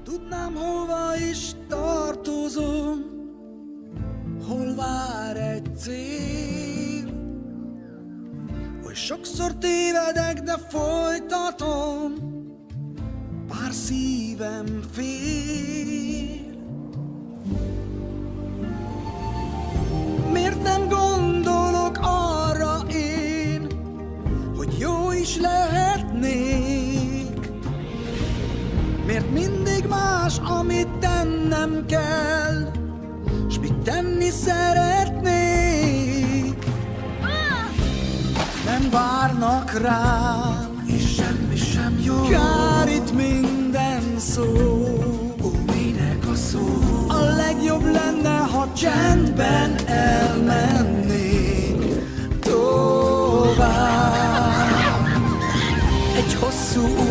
Tudnám, hova is tartozom, hol vár egy cél. Oly sokszor tévedek, de folytatom, bár szívem fél. Miért nem gondolok arra én, hogy jó is lehetnék? Miért mindig más, amit tennem kell, s mit tenni szeretnék? Nem várnak rám, és semmi sem jó. Kár itt minden szó. Ó, minek a szó? A legjobb lenne, ha csendben elmennénk tovább. Egy hosszú